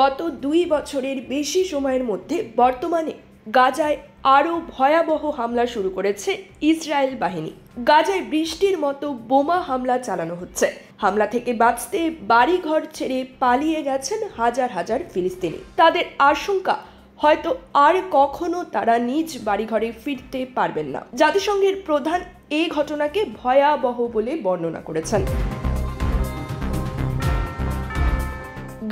গত 2 বছরের বেশি সময়ের মধ্যে বর্তমানে গাজায় আরও ভয়াবহ হামলা শুরু করেছে ইসরায়েল বাহিনী। গাজায় বৃষ্টির মতো বোমা হামলা চালানো হচ্ছে। হামলা থেকে বাঁচতে বাড়িঘর ছেড়ে পালিয়ে গেছেন হাজার হাজার ফিলিস্তিনি। তাদের আশঙ্কা হয়তো আর কখনো তারা নিজ বাড়িঘরে ফিরতে পারবেন না। জাতিসংঘের প্রধান এই ঘটনাকে ভয়াবহ বলে বর্ণনা করেছেন।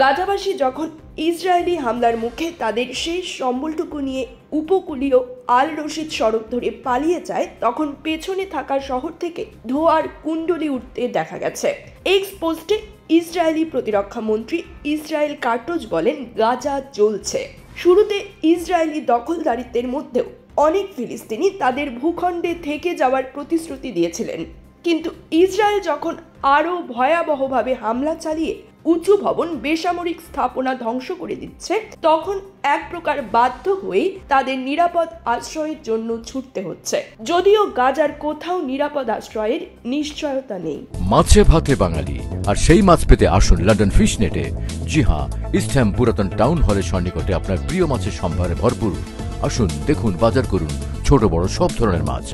গাজাবাসী যখন ইসরায়েলি হামলার মুখে তাদের শেষ সম্বলটুকু নিয়ে উপকূলীয় আল রশিদ সড়ক ধরে পালিয়ে যায়, তখন পেছনে থাকা শহর থেকে ধোঁয়ার কুণ্ডলি উঠতে দেখা গেছে। এক্স পোস্টে ইসরায়েলি প্রতিরক্ষা মন্ত্রী ইসরায়েল কার্টোজ বলেন, গাজা জ্বলছে। শুরুতে ইসরায়েলি দখলদারিত্বের মধ্যেও অনেক ফিলিস্তিনি তাদের ভূখণ্ডে থেকে যাওয়ার প্রতিশ্রুতি দিয়েছিলেন, কিন্তু ইসরায়েল যখন আরও ভয়াবহভাবে হামলা চালিয়ে উঁচু ভবন, বেসামরিক স্থাপনা ধ্বংস করে দিচ্ছে, তখন এক প্রকার বাধ্য হয়ে তাদের নিরাপদ আশ্রয়ের জন্য ছুটতে হচ্ছে। যদিও গাজার কোথাও নিরাপদ আশ্রয়ের নিশ্চয়তা নেই। মাছে ভাতে বাঙালি, আর সেই মাছ পেতে আসুন লন্ডন ফিশ নেটে। জি হ্যাঁ, ইস্টহ্যাম পুরাতন টাউন হলের সন্নিকটে আপনার প্রিয় মাছের সম্ভারে ভরপুর। আসুন, দেখুন, বাজার করুন ছোট বড় সব ধরনের মাছ।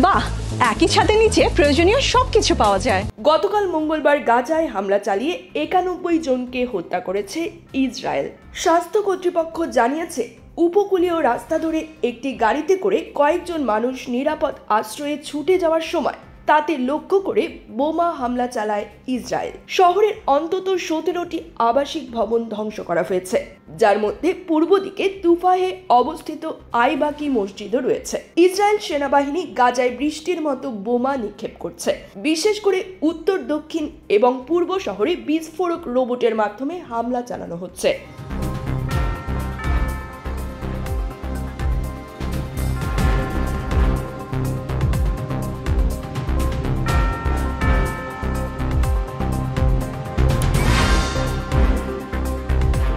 বাহ, একই ছাদের নিচে প্রয়োজনীয় সবকিছু পাওয়া যায়। গতকাল মঙ্গলবার গাজায় হামলা চালিয়ে 91 জনকে হত্যা করেছে ইসরায়েল। স্বাস্থ্য কর্তৃপক্ষ জানিয়েছে, উপকূলীয় রাস্তা ধরে একটি গাড়িতে করে কয়েকজন মানুষ নিরাপদ আশ্রয়ে ছুটে যাওয়ার সময় তাতে লক্ষ্য করে বোমা হামলা চালায় ইসরায়েল। শহরের অন্তত 17টি আবাসিক ভবন ধ্বংস করা হয়েছে, যার মধ্যে পূর্ব দিকে তুফাহে অবস্থিত আইবাকি মসজিদও রয়েছে। ইসরায়েল সেনাবাহিনী গাজায় বৃষ্টির মতো বোমা নিক্ষেপ করছে। বিশেষ করে উত্তর, দক্ষিণ এবং পূর্ব শহরে বিস্ফোরক রোবটের মাধ্যমে হামলা চালানো হচ্ছে।